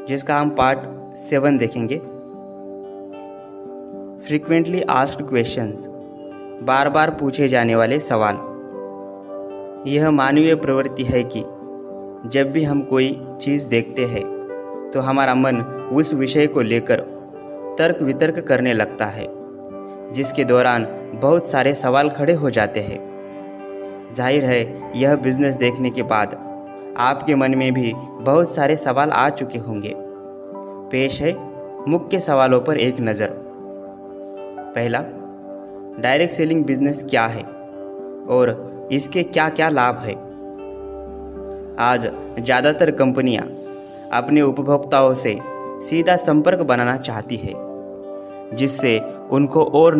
जिसका हम पार्ट 7 देखेंगे। फ्रीक्वेंटली आस्क्ड क्वेश्चंस, बार बार पूछे जाने वाले सवाल। यह मानवीय प्रवृत्ति है कि जब भी हम कोई चीज़ देखते हैं तो हमारा मन उस विषय को लेकर तर्क वितर्क करने लगता है, जिसके दौरान बहुत सारे सवाल खड़े हो जाते हैं। जाहिर है, यह बिजनेस देखने के बाद आपके मन में भी बहुत सारे सवाल आ चुके होंगे। पेश है मुख्य सवालों पर एक नज़र। पहला, डायरेक्ट सेलिंग बिजनेस क्या है और इसके क्या क्या लाभ है। आज ज़्यादातर कंपनियां अपने उपभोक्ताओं से सीधा संपर्क बनाना चाहती है, जिससे उनको और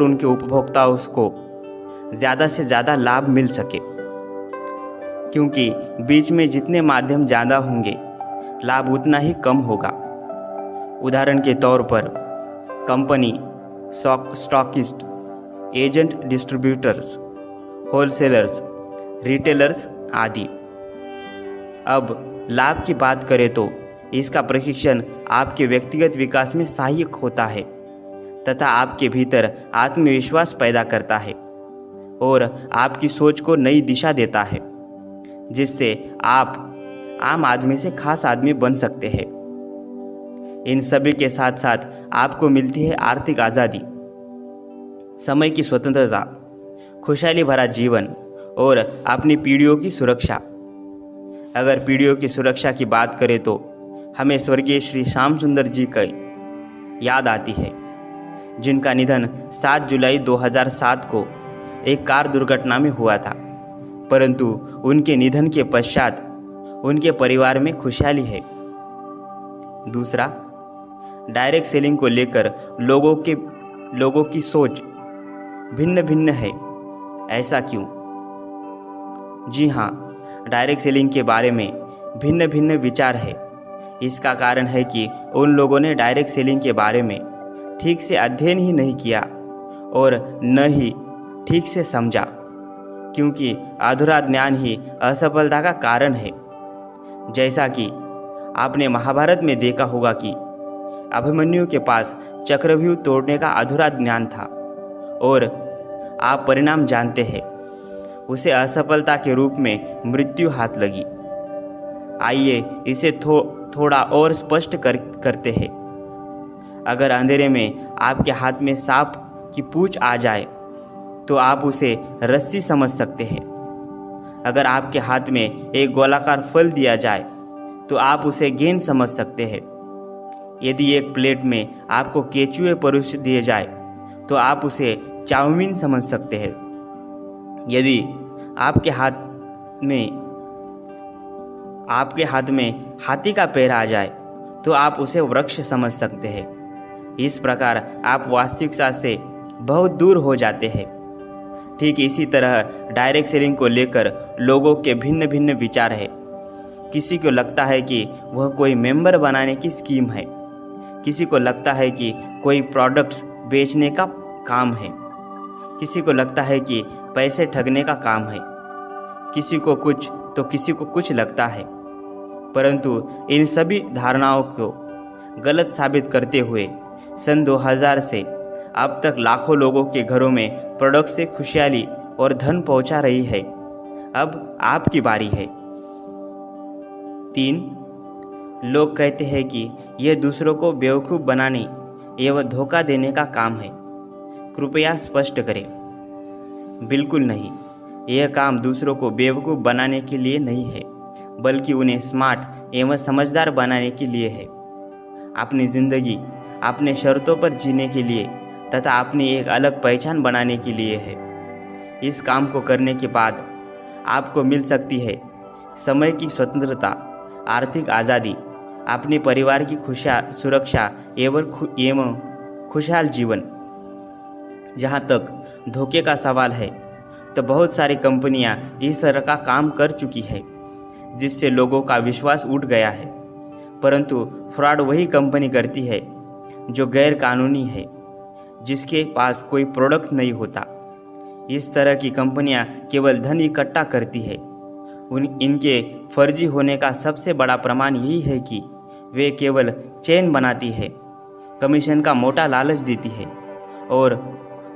उनके उपभोक्ताओं को ज़्यादा से ज़्यादा लाभ मिल सके। क्योंकि बीच में जितने माध्यम ज़्यादा होंगे, लाभ उतना ही कम होगा। उदाहरण के तौर पर company, stockist, agent, distributors, wholesalers, retailers आदि। अब लाभ की बात करें तो इसका प्रशिक्षण आपके व्यक्तिगत विकास में सहायक होता है तथा आपके भीतर आत्मविश्वास पैदा करता है और आपकी सोच को नई दिशा देता है, जिससे आप आम आदमी से खास आदमी बन सकते हैं। इन सभी के साथ साथ आपको मिलती है आर्थिक आज़ादी, समय की स्वतंत्रता, खुशहाली भरा जीवन और अपनी पीढ़ियों की सुरक्षा। अगर पीढ़ियों की सुरक्षा की बात करें तो हमें स्वर्गीय श्री श्याम सुंदर जी की याद आती है, जिनका निधन 7 जुलाई 2007 को एक कार दुर्घटना में हुआ था। परंतु उनके निधन के पश्चात उनके परिवार में खुशहाली है। दूसरा, डायरेक्ट सेलिंग को लेकर लोगों की सोच भिन्न भिन्न है। ऐसा क्यों? जी हाँ, डायरेक्ट सेलिंग के बारे में भिन्न भिन्न विचार है। इसका कारण है कि उन लोगों ने डायरेक्ट सेलिंग के बारे में ठीक से अध्ययन ही नहीं किया और न ही ठीक से समझा, क्योंकि अधूरा ज्ञान ही असफलता का कारण है। जैसा कि आपने महाभारत में देखा होगा कि अभिमन्यु के पास चक्रव्यूह तोड़ने का अधूरा ज्ञान था और आप परिणाम जानते हैं, उसे असफलता के रूप में मृत्यु हाथ लगी। आइए इसे थोड़ा और स्पष्ट करते हैं। अगर अंधेरे में आपके हाथ में सांप की पूंछ आ जाए तो आप उसे रस्सी समझ सकते हैं। अगर आपके हाथ में एक गोलाकार फल दिया जाए तो आप उसे गेंद समझ सकते हैं। यदि एक प्लेट में आपको केचुए परोस दिए जाए तो आप उसे चाउमीन समझ सकते हैं। यदि आपके हाथ में हाथी का पैर आ जाए तो आप उसे वृक्ष समझ सकते हैं। इस प्रकार आप वास्तविकता से बहुत दूर हो जाते हैं। ठीक इसी तरह डायरेक्ट सेलिंग को लेकर लोगों के भिन्न भिन्न विचार है। किसी को लगता है कि वह कोई मेंबर बनाने की स्कीम है, किसी को लगता है कि कोई प्रोडक्ट्स बेचने का काम है, किसी को लगता है कि पैसे ठगने का काम है, किसी को कुछ तो किसी को कुछ लगता है। परंतु इन सभी धारणाओं को गलत साबित करते हुए सन 2000 से अब तक लाखों लोगों के घरों में प्रोडक्ट से खुशहाली और धन पहुंचा रही है। अब आपकी बारी है। 3, लोग कहते हैं कि यह दूसरों को बेवकूफ़ बनाने एवं धोखा देने का काम है। कृपया स्पष्ट करें। बिल्कुल नहीं, यह काम दूसरों को बेवकूफ़ बनाने के लिए नहीं है, बल्कि उन्हें स्मार्ट एवं समझदार बनाने के लिए है। अपनी ज़िंदगी अपने शर्तों पर जीने के लिए तथा अपनी एक अलग पहचान बनाने के लिए है। इस काम को करने के बाद आपको मिल सकती है समय की स्वतंत्रता, आर्थिक आज़ादी, अपने परिवार की सुरक्षा एवं खुशहाल जीवन। जहाँ तक धोखे का सवाल है तो बहुत सारी कंपनियां इस तरह का काम कर चुकी है, जिससे लोगों का विश्वास उठ गया है। परंतु फ्रॉड वही कंपनी करती है जो गैर कानूनी है, जिसके पास कोई प्रोडक्ट नहीं होता। इस तरह की कंपनियां केवल धन इकट्ठा करती है इनके फर्जी होने का सबसे बड़ा प्रमाण यही है कि वे केवल चेन बनाती है, कमीशन का मोटा लालच देती है और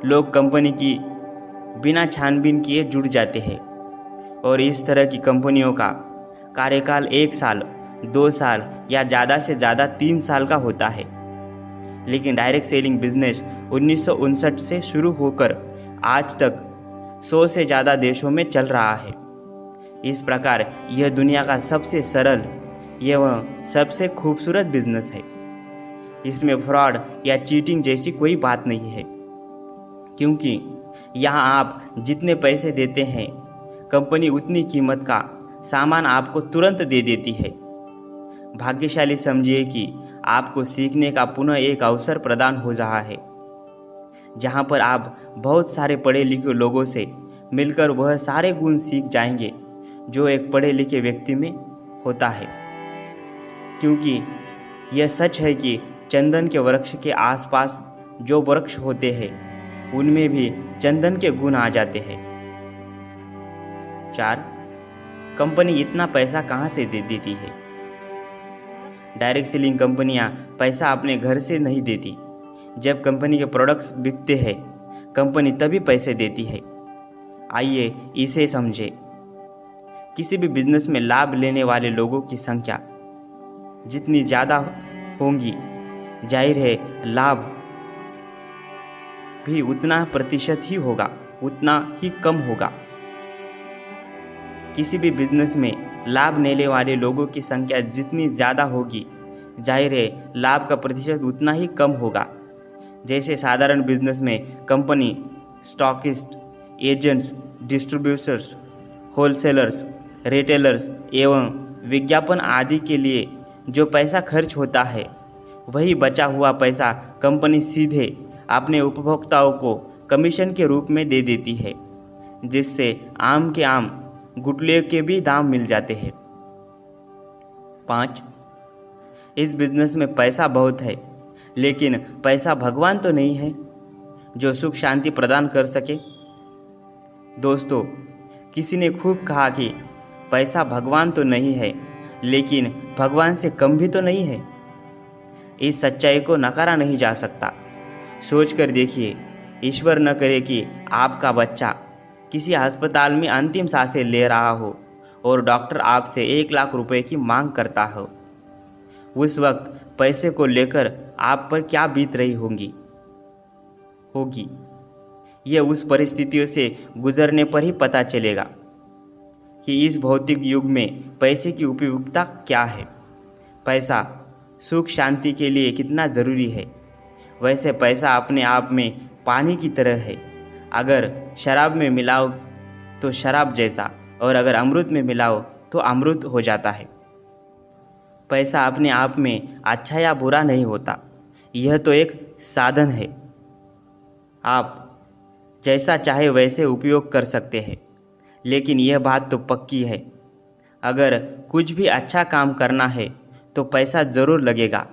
लोग कंपनी की बिना छानबीन किए जुड़ जाते हैं। और इस तरह की कंपनियों का कार्यकाल 1 साल, 2 साल या ज़्यादा से ज़्यादा 3 साल का होता है। लेकिन डायरेक्ट सेलिंग बिजनेस 1959 से शुरू होकर आज तक 100 से ज़्यादा देशों में चल रहा है। इस प्रकार यह दुनिया का सबसे सरल एवं सबसे खूबसूरत बिजनेस है। इसमें फ्रॉड या चीटिंग जैसी कोई बात नहीं है, क्योंकि यहाँ आप जितने पैसे देते हैं कंपनी उतनी कीमत का सामान आपको तुरंत दे देती है। भाग्यशाली समझिए कि आपको सीखने का पुनः एक अवसर प्रदान हो रहा है, जहाँ पर आप बहुत सारे पढ़े लिखे लोगों से मिलकर वह सारे गुण सीख जाएंगे जो एक पढ़े लिखे व्यक्ति में होता है। क्योंकि यह सच है कि चंदन के वृक्ष के आसपास जो वृक्ष होते हैं उनमें भी चंदन के गुण आ जाते हैं। 4. कंपनी इतना पैसा कहाँ से दे देती है? डायरेक्ट सेलिंग कंपनियां पैसा अपने घर से नहीं देती। जब कंपनी के प्रोडक्ट्स बिकते हैं कंपनी तभी पैसे देती है। आइए इसे समझें। किसी भी बिजनेस में लाभ लेने वाले लोगों की संख्या जितनी ज़्यादा होंगी, जाहिर है लाभ भी उतना प्रतिशत ही होगा, उतना ही कम होगा। किसी भी बिजनेस में लाभ लेने वाले लोगों की संख्या जितनी ज़्यादा होगी, जाहिर है लाभ का प्रतिशत उतना ही कम होगा। जैसे साधारण बिजनेस में company stockist, agents, distributors, wholesalers, retailers एवं विज्ञापन आदि के लिए जो पैसा खर्च होता है, वही बचा हुआ पैसा कंपनी सीधे अपने उपभोक्ताओं को कमीशन के रूप में दे देती है, जिससे आम के आम गुटले के भी दाम मिल जाते हैं। 5. इस बिजनेस में पैसा बहुत है, लेकिन पैसा भगवान तो नहीं है जो सुख शांति प्रदान कर सके। दोस्तों, किसी ने खूब कहा कि पैसा भगवान तो नहीं है, लेकिन भगवान से कम भी तो नहीं है। इस सच्चाई को नकारा नहीं जा सकता। सोच कर देखिए, ईश्वर न करे कि आपका बच्चा किसी अस्पताल में अंतिम सांसें ले रहा हो और डॉक्टर आपसे 1 लाख रुपए की मांग करता हो। उस वक्त पैसे को लेकर आप पर क्या बीत रही होगी। यह उस परिस्थितियों से गुजरने पर ही पता चलेगा कि इस भौतिक युग में पैसे की उपयोगिता क्या है। पैसा सुख शांति के लिए कितना ज़रूरी है। वैसे पैसा अपने आप में पानी की तरह है। अगर शराब में मिलाओ तो शराब जैसा, और अगर अमृत में मिलाओ तो अमृत हो जाता है। पैसा अपने आप में अच्छा या बुरा नहीं होता, यह तो एक साधन है। आप जैसा चाहे वैसे उपयोग कर सकते हैं, लेकिन यह बात तो पक्की है, अगर कुछ भी अच्छा काम करना है तो पैसा ज़रूर लगेगा,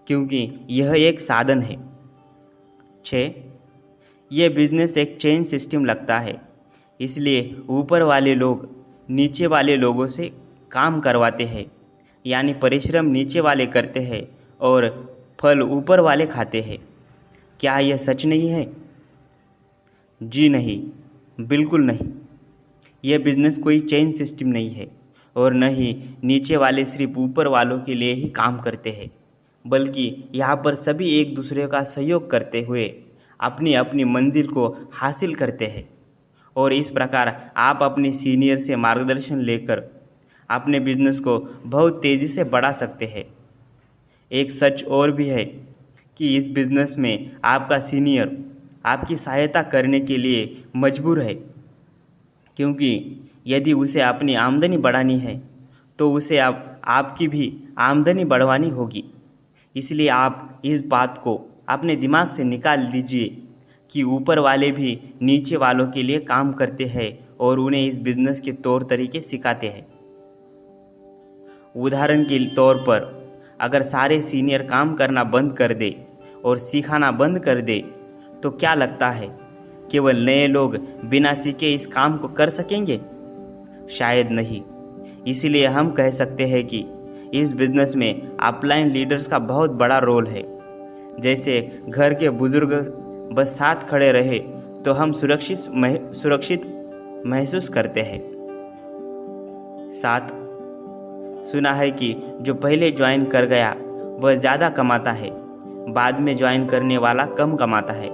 क्योंकि यह एक साधन है। 6. यह बिजनेस एक चेन सिस्टम लगता है, इसलिए ऊपर वाले लोग नीचे वाले लोगों से काम करवाते हैं, यानी परिश्रम नीचे वाले करते हैं और फल ऊपर वाले खाते हैं। क्या यह सच नहीं है? जी नहीं, बिल्कुल नहीं। यह बिजनेस कोई चेन सिस्टम नहीं है और न ही नीचे वाले सिर्फ ऊपर वालों के लिए ही काम करते हैं, बल्कि यहाँ पर सभी एक दूसरे का सहयोग करते हुए अपनी अपनी मंजिल को हासिल करते हैं। और इस प्रकार आप अपने सीनियर से मार्गदर्शन लेकर अपने बिजनेस को बहुत तेज़ी से बढ़ा सकते हैं। एक सच और भी है कि इस बिजनेस में आपका सीनियर आपकी सहायता करने के लिए मजबूर है, क्योंकि यदि उसे अपनी आमदनी बढ़ानी है तो उसे आपकी भी आमदनी बढ़वानी होगी। इसलिए आप इस बात को अपने दिमाग से निकाल दीजिए कि ऊपर वाले भी नीचे वालों के लिए काम करते हैं और उन्हें इस बिजनेस के तौर तरीके सिखाते हैं। उदाहरण के तौर पर अगर सारे सीनियर काम करना बंद कर दे और सिखाना बंद कर दे तो क्या लगता है केवल नए लोग बिना सीखे इस काम को कर सकेंगे? शायद नहीं। इसीलिए हम कह सकते हैं कि इस बिजनेस में अपलाइन लीडर्स का बहुत बड़ा रोल है। जैसे घर के बुजुर्ग बस साथ खड़े रहे तो हम सुरक्षित महसूस करते हैं। 7, सुना है कि जो पहले ज्वाइन कर गया वह ज़्यादा कमाता है, बाद में ज्वाइन करने वाला कम कमाता है।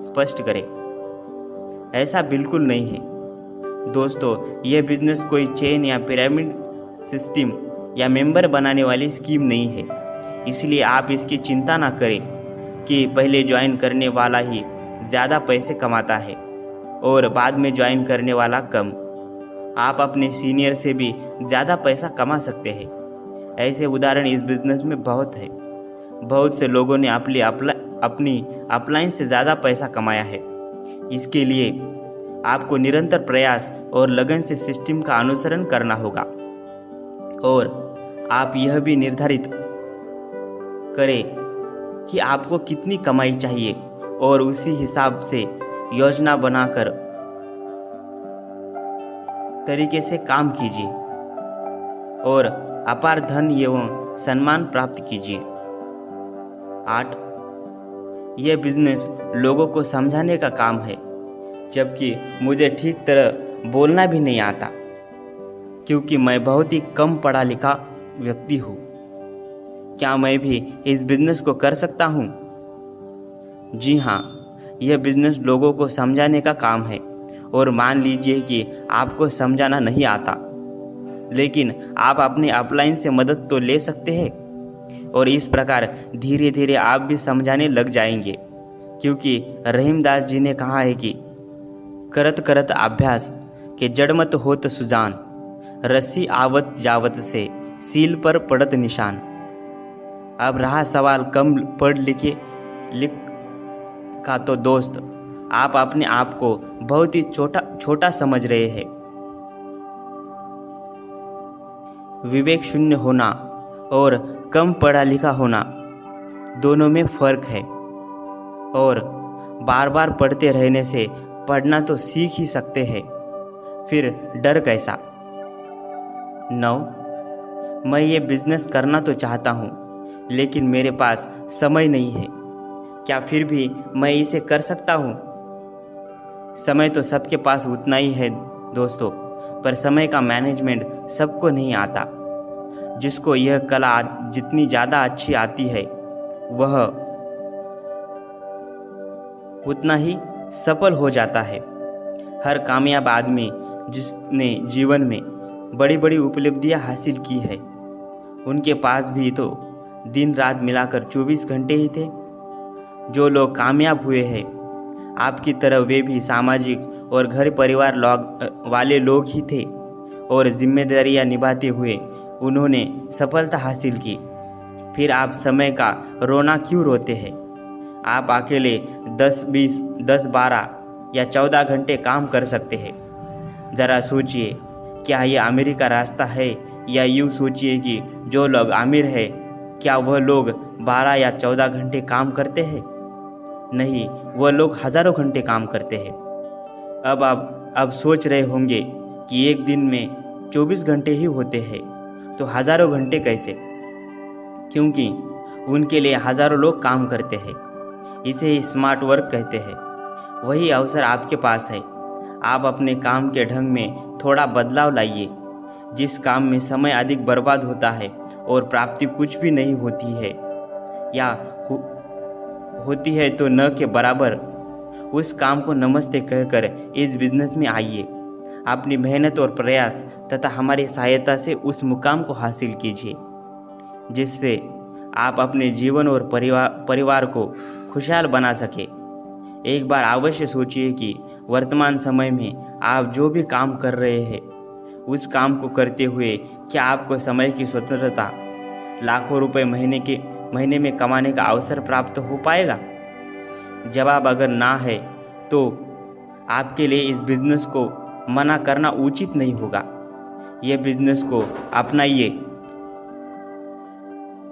स्पष्ट करें, ऐसा बिल्कुल नहीं है दोस्तों। यह बिजनेस कोई चेन या पिरामिड सिस्टम या मेंबर बनाने वाली स्कीम नहीं है। इसलिए आप इसकी चिंता ना करें कि पहले ज्वाइन करने वाला ही ज़्यादा पैसे कमाता है और बाद में ज्वाइन करने वाला कम। आप अपने सीनियर से भी ज़्यादा पैसा कमा सकते हैं। ऐसे उदाहरण इस बिज़नेस में बहुत है। बहुत से लोगों ने अपनी अपलाइन से ज़्यादा पैसा कमाया है। इसके लिए आपको निरंतर प्रयास और लगन से सिस्टम का अनुसरण करना होगा और आप यह भी निर्धारित करें कि आपको कितनी कमाई चाहिए और उसी हिसाब से योजना बनाकर तरीके से काम कीजिए और अपार धन एवं सम्मान प्राप्त कीजिए। 8, यह बिजनेस लोगों को समझाने का काम है, जबकि मुझे ठीक तरह बोलना भी नहीं आता क्योंकि मैं बहुत ही कम पढ़ा लिखा व्यक्ति हूँ। क्या मैं भी इस बिजनेस को कर सकता हूँ? जी हाँ, यह बिजनेस लोगों को समझाने का काम है और मान लीजिए कि आपको समझाना नहीं आता, लेकिन आप अपने अपलाइन से मदद तो ले सकते हैं और इस प्रकार धीरे धीरे आप भी समझाने लग जाएंगे, क्योंकि रहीमदास जी ने कहा है कि करत करत अभ्यास के जड़ मत होत सुजान, रस्सी आवत जावत से सील पर पड़त निशान। अब रहा सवाल कम पढ़ लिख का, तो दोस्त आप अपने आप को बहुत ही छोटा समझ रहे हैं। विवेक शून्य होना और कम पढ़ा लिखा होना दोनों में फर्क है और बार बार पढ़ते रहने से पढ़ना तो सीख ही सकते हैं, फिर डर कैसा। 9, मैं ये बिजनेस करना तो चाहता हूँ लेकिन मेरे पास समय नहीं है। क्या फिर भी मैं इसे कर सकता हूँ? समय तो सबके पास उतना ही है दोस्तों, पर समय का मैनेजमेंट सबको नहीं आता। जिसको यह कला जितनी ज़्यादा अच्छी आती है वह उतना ही सफल हो जाता है। हर कामयाब आदमी जिसने जीवन में बड़ी बड़ी उपलब्धियां हासिल की है, उनके पास भी तो दिन रात मिलाकर 24 घंटे ही थे। जो लोग कामयाब हुए हैं आपकी तरह वे भी सामाजिक और घर परिवार वाले लोग ही थे और जिम्मेदारियां निभाते हुए उन्होंने सफलता हासिल की। फिर आप समय का रोना क्यों रोते हैं? आप अकेले 10, 12 या 14 घंटे काम कर सकते हैं। ज़रा सोचिए, क्या ये अमीरी का रास्ता है? या यूँ सोचिए कि जो लोग अमीर है क्या वह लोग 12 या 14 घंटे काम करते हैं? नहीं, वह लोग हज़ारों घंटे काम करते हैं। अब आप सोच रहे होंगे कि एक दिन में 24 घंटे ही होते हैं तो हज़ारों घंटे कैसे? क्योंकि उनके लिए हज़ारों लोग काम करते हैं। इसे ही स्मार्ट वर्क कहते हैं। वही अवसर आपके पास है। आप अपने काम के ढंग में थोड़ा बदलाव लाइए। जिस काम में समय अधिक बर्बाद होता है और प्राप्ति कुछ भी नहीं होती है या होती है तो न के बराबर, उस काम को नमस्ते कहकर इस बिजनेस में आइए। अपनी मेहनत और प्रयास तथा हमारी सहायता से उस मुकाम को हासिल कीजिए जिससे आप अपने जीवन और परिवार को खुशहाल बना सके। एक बार अवश्य सोचिए कि वर्तमान समय में आप जो भी काम कर रहे हैं उस काम को करते हुए क्या आपको समय की स्वतंत्रता, लाखों रुपए महीने में कमाने का अवसर प्राप्त हो पाएगा? जवाब अगर ना है तो आपके लिए इस बिजनेस को मना करना उचित नहीं होगा। यह बिजनेस को अपनाइए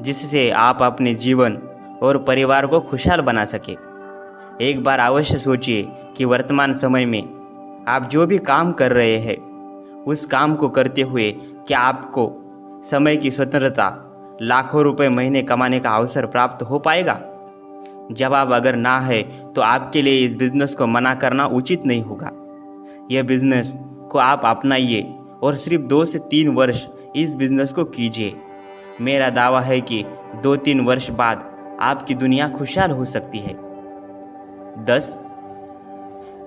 जिससे आप अपने जीवन और परिवार को खुशहाल बना सके। एक बार अवश्य सोचिए कि वर्तमान समय में आप जो भी काम कर रहे हैं उस काम को करते हुए क्या आपको समय की स्वतंत्रता, लाखों रुपए महीने कमाने का अवसर प्राप्त हो पाएगा? जवाब अगर ना है तो आपके लिए इस बिजनेस को मना करना उचित नहीं होगा। यह बिजनेस को आप अपनाइए और सिर्फ 2 से 3 वर्ष इस बिजनेस को कीजिए। मेरा दावा है कि 2-3 वर्ष बाद आपकी दुनिया खुशहाल हो सकती है। 10.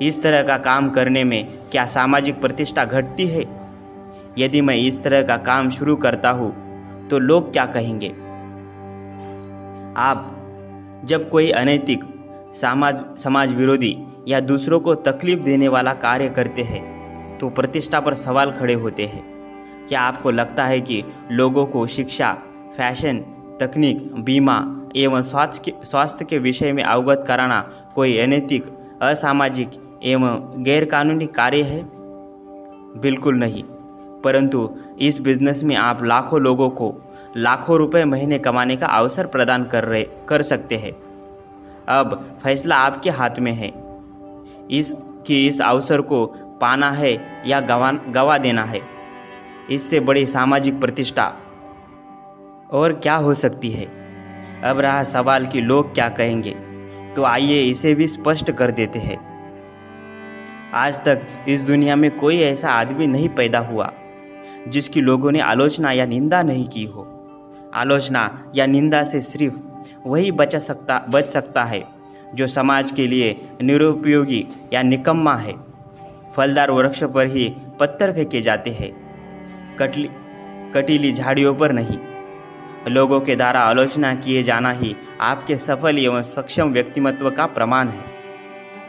इस तरह का काम करने में क्या सामाजिक प्रतिष्ठा घटती है? यदि मैं इस तरह का काम शुरू करता हूँ तो लोग क्या कहेंगे? आप जब कोई अनैतिक, समाज विरोधी या दूसरों को तकलीफ देने वाला कार्य करते हैं तो प्रतिष्ठा पर सवाल खड़े होते हैं। क्या आपको लगता है कि लोगों को शिक्षा, फैशन, तकनीक, बीमा एवं स्वास्थ्य के विषय में अवगत कराना कोई अनैतिक, असामाजिक एवं गैरकानूनी कार्य है? बिल्कुल नहीं। परंतु इस बिजनेस में आप लाखों लोगों को लाखों रुपए महीने कमाने का अवसर प्रदान कर सकते हैं। अब फैसला आपके हाथ में है इस अवसर को पाना है या गवा देना है। इससे बड़ी सामाजिक प्रतिष्ठा और क्या हो सकती है? अब रहा सवाल कि लोग क्या कहेंगे, तो आइए इसे भी स्पष्ट कर देते हैं। आज तक इस दुनिया में कोई ऐसा आदमी नहीं पैदा हुआ जिसकी लोगों ने आलोचना या निंदा नहीं की हो। आलोचना या निंदा से सिर्फ वही बच सकता है जो समाज के लिए निरुपयोगी या निकम्मा है। फलदार वृक्ष पर ही पत्थर फेंके जाते हैं, कटीली झाड़ियों पर नहीं। लोगों के द्वारा आलोचना किए जाना ही आपके सफल एवं सक्षम व्यक्तित्व का प्रमाण है।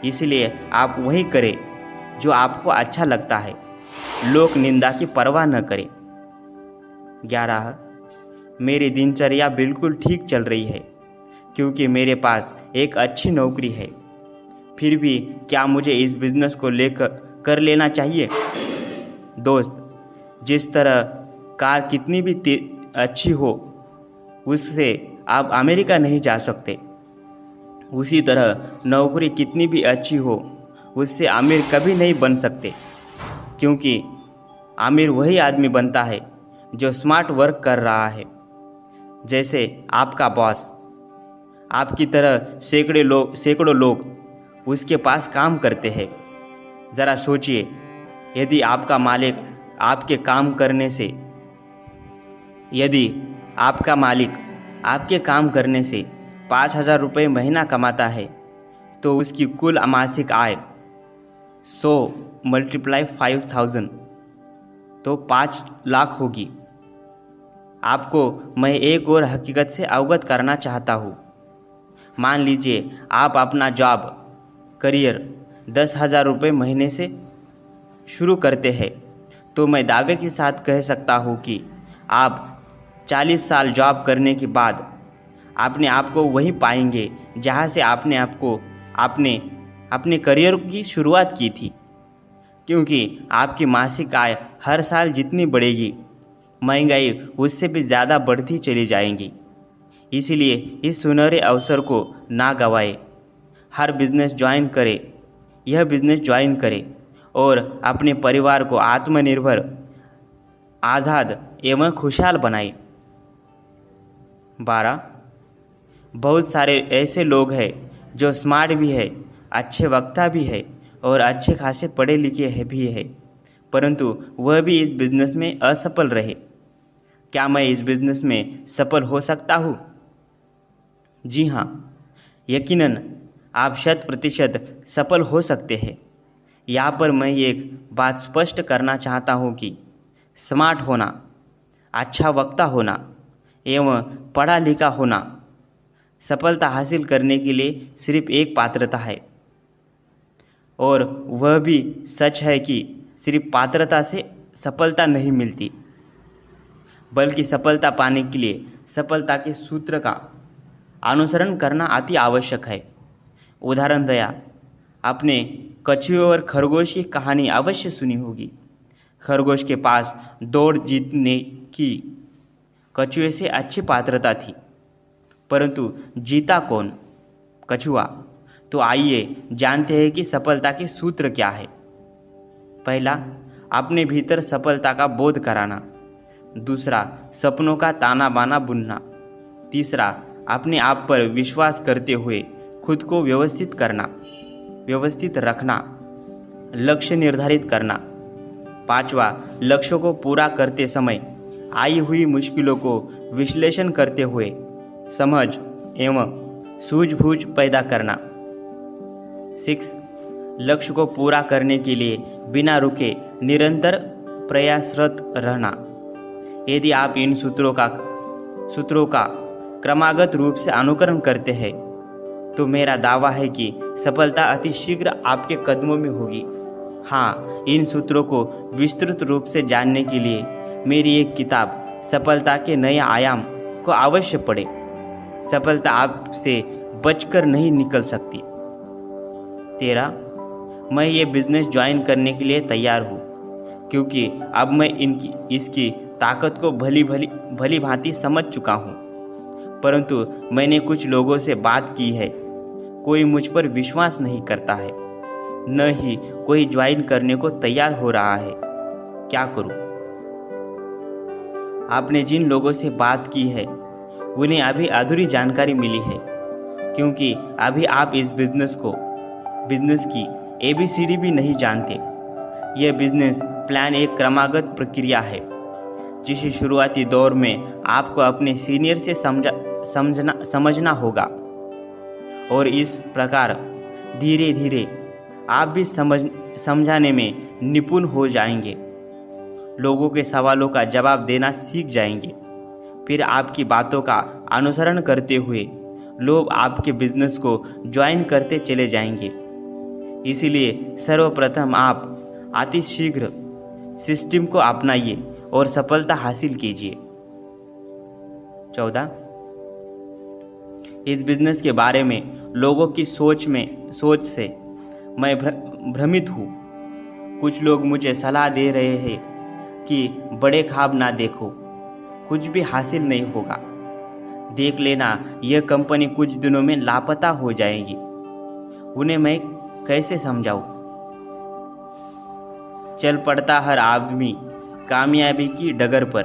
इसलिए आप वही करें जो आपको अच्छा लगता है, लोक निंदा की परवाह न करें। 11. मेरी दिनचर्या बिल्कुल ठीक चल रही है क्योंकि मेरे पास एक अच्छी नौकरी है। फिर भी क्या मुझे इस बिजनेस को कर लेना चाहिए? दोस्त, जिस तरह कार कितनी भी अच्छी हो उससे आप अमेरिका नहीं जा सकते, उसी तरह नौकरी कितनी भी अच्छी हो उससे अमीर कभी नहीं बन सकते। क्योंकि अमीर वही आदमी बनता है जो स्मार्ट वर्क कर रहा है। जैसे आपका बॉस, आपकी तरह सैकड़ों लोग उसके पास काम करते हैं। ज़रा सोचिए, यदि आपका मालिक आपके काम करने से 5,000 रुपये महीना कमाता है तो उसकी कुल मासिक आय 100 × 5,000 तो 5 लाख होगी। आपको मैं एक और हकीकत से अवगत करना चाहता हूँ। मान लीजिए आप अपना करियर 10,000 रुपये महीने से शुरू करते हैं, तो मैं दावे के साथ कह सकता हूँ कि आप 40 साल जॉब करने के बाद अपने आप को वहीं पाएंगे जहाँ से आपने अपने करियर की शुरुआत की थी। क्योंकि आपकी मासिक आय हर साल जितनी बढ़ेगी, महंगाई उससे भी ज़्यादा बढ़ती चली जाएंगी। इसलिए इस सुनहरे अवसर को ना गंवाएं। यह बिज़नेस ज्वाइन करें और अपने परिवार को आत्मनिर्भर, आज़ाद एवं खुशहाल बनाएं। 12. बहुत सारे ऐसे लोग हैं जो स्मार्ट भी है, अच्छे वक्ता भी है और अच्छे खासे पढ़े लिखे भी है, परंतु वह भी इस बिज़नेस में असफल रहे। क्या मैं इस बिज़नेस में सफल हो सकता हूँ? जी हाँ, यकीनन आप 100% सफल हो सकते हैं। यहाँ पर मैं एक बात स्पष्ट करना चाहता हूँ कि स्मार्ट होना, अच्छा वक्ता होना एवं पढ़ा लिखा होना सफलता हासिल करने के लिए सिर्फ एक पात्रता है। और वह भी सच है कि सिर्फ पात्रता से सफलता नहीं मिलती, बल्कि सफलता पाने के लिए सफलता के सूत्र का अनुसरण करना अति आवश्यक है। उदाहरण दया, आपने कछुए और खरगोश की कहानी अवश्य सुनी होगी। खरगोश के पास दौड़ जीतने की कछुए से अच्छी पात्रता थी, परंतु जीता कौन? कछुआ। तो आइए जानते हैं कि सफलता के सूत्र क्या है। पहला, अपने भीतर सफलता का बोध कराना। दूसरा, सपनों का ताना बाना बुनना। तीसरा, अपने आप पर विश्वास करते हुए खुद को व्यवस्थित रखना, लक्ष्य निर्धारित करना। पांचवा, लक्ष्यों को पूरा करते समय आई हुई मुश्किलों को विश्लेषण करते हुए समझ एवं सूझबूझ पैदा करना। 6, लक्ष्य को पूरा करने के लिए बिना रुके निरंतर प्रयासरत रहना। यदि आप इन सूत्रों का क्रमागत रूप से अनुकरण करते हैं तो मेरा दावा है कि सफलता अति शीघ्र आपके कदमों में होगी। हाँ, इन सूत्रों को विस्तृत रूप से जानने के लिए मेरी एक किताब सफलता के नए आयाम को अवश्य पढ़ें। सफलता आपसे बचकर नहीं निकल सकती। 13, मैं ये बिजनेस ज्वाइन करने के लिए तैयार हूँ क्योंकि अब मैं इसकी ताकत को भली भांति समझ चुका हूँ। परंतु मैंने कुछ लोगों से बात की है, कोई मुझ पर विश्वास नहीं करता है, न ही कोई ज्वाइन करने को तैयार हो रहा है। क्या करूं? आपने जिन लोगों से बात की है उन्हें अभी अधूरी जानकारी मिली है क्योंकि अभी आप इस बिजनेस की ABCD भी नहीं जानते। यह बिजनेस प्लान एक क्रमागत प्रक्रिया है जिसे शुरुआती दौर में आपको अपने सीनियर से समझना होगा और इस प्रकार धीरे धीरे आप भी समझाने में निपुण हो जाएंगे, लोगों के सवालों का जवाब देना सीख जाएंगे। फिर आपकी बातों का अनुसरण करते हुए लोग आपके बिजनेस को ज्वाइन करते चले जाएंगे। इसीलिए सर्वप्रथम आप अति शीघ्र सिस्टम को अपनाइए और सफलता हासिल कीजिए। 14, इस बिजनेस के बारे में लोगों की सोच से मैं भ्रमित हूँ। कुछ लोग मुझे सलाह दे रहे हैं कि बड़े ख्वाब ना देखो, कुछ भी हासिल नहीं होगा। देख लेना, यह कंपनी कुछ दिनों में लापता हो जाएगी। उन्हें मैं कैसे समझाऊं? चल पड़ता हर आदमी कामयाबी की डगर पर,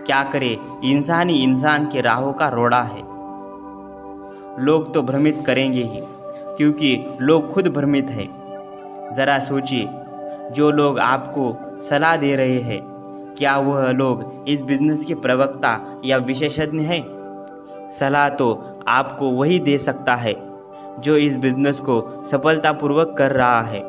क्या करे इंसान ही इंसान के राहों का रोड़ा है। लोग तो भ्रमित करेंगे ही क्योंकि लोग खुद भ्रमित है। जरा सोचिए, जो लोग आपको सलाह दे रहे हैं क्या वह लोग इस बिजनेस के प्रवक्ता या विशेषज्ञ हैं? सलाह तो आपको वही दे सकता है जो इस बिजनेस को सफलतापूर्वक कर रहा है।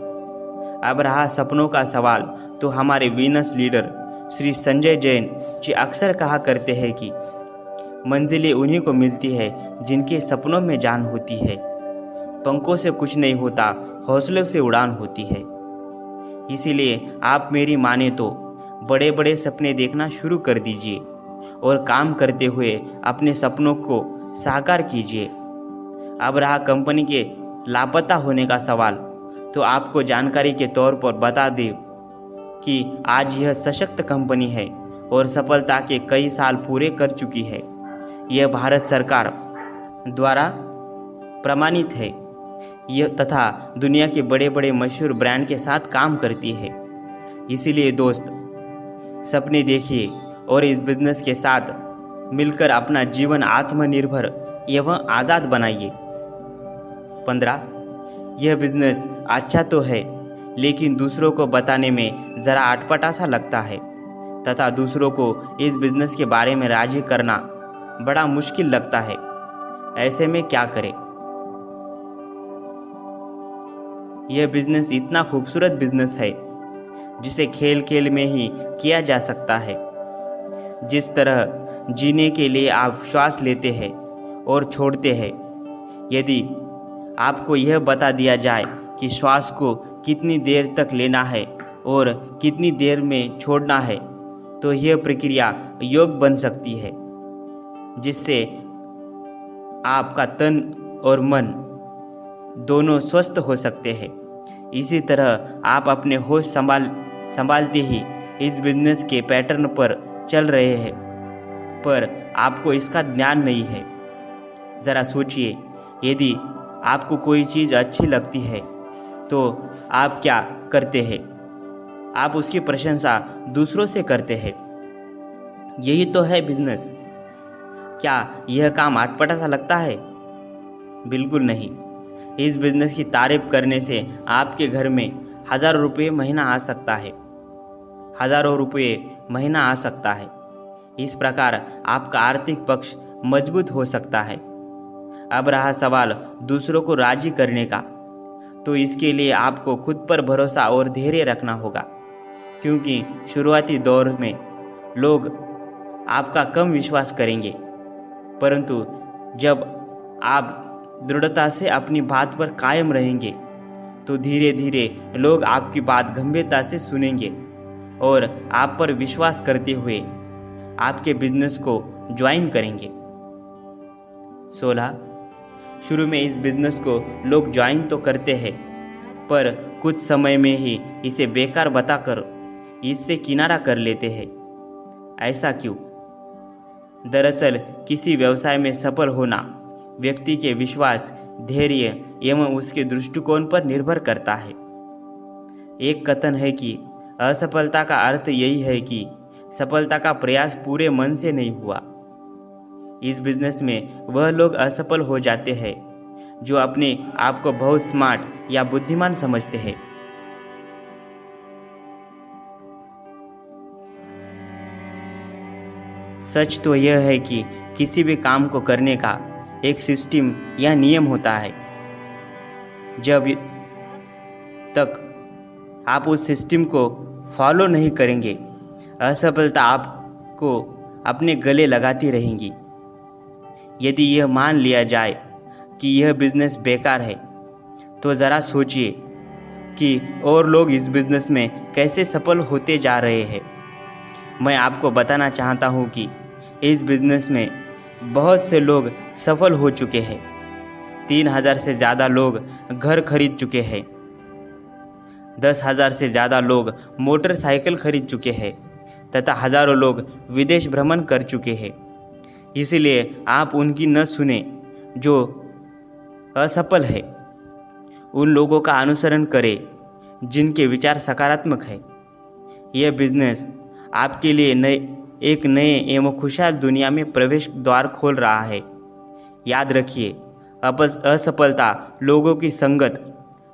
अब रहा सपनों का सवाल, तो हमारे वीनस लीडर श्री संजय जैन जी अक्सर कहा करते हैं कि मंजिलें उन्हीं को मिलती है जिनके सपनों में जान होती है। पंखों से कुछ नहीं होता, हौसलों से उड़ान होती है। इसीलिए आप मेरी माने तो बड़े बड़े सपने देखना शुरू कर दीजिए और काम करते हुए अपने सपनों को साकार कीजिए। अब रहा कंपनी के लापता होने का सवाल, तो आपको जानकारी के तौर पर बता दें कि आज यह सशक्त कंपनी है और सफलता के कई साल पूरे कर चुकी है। यह भारत सरकार द्वारा प्रमाणित है यह तथा दुनिया के बड़े बड़े मशहूर ब्रांड के साथ काम करती है। इसीलिए दोस्त, सपने देखिए और इस बिजनेस के साथ मिलकर अपना जीवन आत्मनिर्भर एवं आज़ाद बनाइए। 15, यह बिजनेस अच्छा तो है लेकिन दूसरों को बताने में ज़रा अटपटा सा लगता है तथा दूसरों को इस बिजनेस के बारे में राजी करना बड़ा मुश्किल लगता है। ऐसे में क्या करें? यह बिजनेस इतना खूबसूरत बिजनेस है जिसे खेल खेल में ही किया जा सकता है। जिस तरह जीने के लिए आप श्वास लेते हैं और छोड़ते हैं, यदि आपको यह बता दिया जाए कि श्वास को कितनी देर तक लेना है और कितनी देर में छोड़ना है, तो यह प्रक्रिया योग बन सकती है जिससे आपका तन और मन दोनों स्वस्थ हो सकते हैं। इसी तरह आप अपने होश संभालते ही इस बिजनेस के पैटर्न पर चल रहे हैं, पर आपको इसका ज्ञान नहीं है। ज़रा सोचिए, यदि आपको कोई चीज़ अच्छी लगती है तो आप क्या करते हैं? आप उसकी प्रशंसा दूसरों से करते हैं। यही तो है बिजनेस। क्या यह काम अटपटा सा लगता है? बिल्कुल नहीं। इस बिजनेस की तारीफ करने से आपके घर में हज़ारों रुपये महीना आ सकता है। हज़ारों रुपये महीना आ सकता है। इस प्रकार आपका आर्थिक पक्ष मजबूत हो सकता है। अब रहा सवाल दूसरों को राजी करने का, तो इसके लिए आपको खुद पर भरोसा और धैर्य रखना होगा, क्योंकि शुरुआती दौर में लोग आपका कम विश्वास करेंगे, परंतु जब आप दृढ़ता से अपनी बात पर कायम रहेंगे तो धीरे धीरे लोग आपकी बात गंभीरता से सुनेंगे और आप पर विश्वास करते हुए आपके बिजनेस को ज्वाइन करेंगे। 16. शुरू में इस बिजनेस को लोग ज्वाइन तो करते हैं, पर कुछ समय में ही इसे बेकार बताकर इससे किनारा कर लेते हैं। ऐसा क्यों? दरअसल किसी व्यवसाय में सफल होना व्यक्ति के विश्वास, धैर्य एवं उसके दृष्टिकोण पर निर्भर करता है। एक कथन है कि असफलता का अर्थ यही है कि सफलता का प्रयास पूरे मन से नहीं हुआ। इस बिजनेस में वह लोग असफल हो जाते हैं जो अपने आप को बहुत स्मार्ट या बुद्धिमान समझते हैं। सच तो यह है कि किसी भी काम को करने का एक सिस्टम या नियम होता है। जब तक आप उस सिस्टम को फॉलो नहीं करेंगे, असफलता आपको अपने गले लगाती रहेंगी। यदि यह मान लिया जाए कि यह बिजनेस बेकार है, तो ज़रा सोचिए कि और लोग इस बिजनेस में कैसे सफल होते जा रहे हैं। मैं आपको बताना चाहता हूँ कि इस बिजनेस में बहुत से लोग सफल हो चुके हैं। 3000 से ज़्यादा लोग घर खरीद चुके हैं। 10,000 से ज़्यादा लोग मोटरसाइकिल खरीद चुके हैं तथा हज़ारों लोग विदेश भ्रमण कर चुके हैं। इसलिए आप उनकी न सुने जो असफल है, उन लोगों का अनुसरण करें जिनके विचार सकारात्मक है। यह बिजनेस आपके लिए एक नए एवं खुशहाल दुनिया में प्रवेश द्वार खोल रहा है। याद रखिए, असफलता लोगों की संगत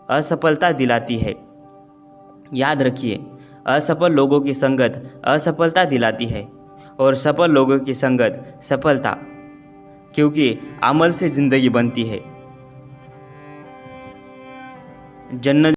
असफलता दिलाती है। याद रखिए, असफल लोगों की संगत असफलता दिलाती है और सफल लोगों की संगत सफलता, क्योंकि अमल से जिंदगी बनती है। जन्नत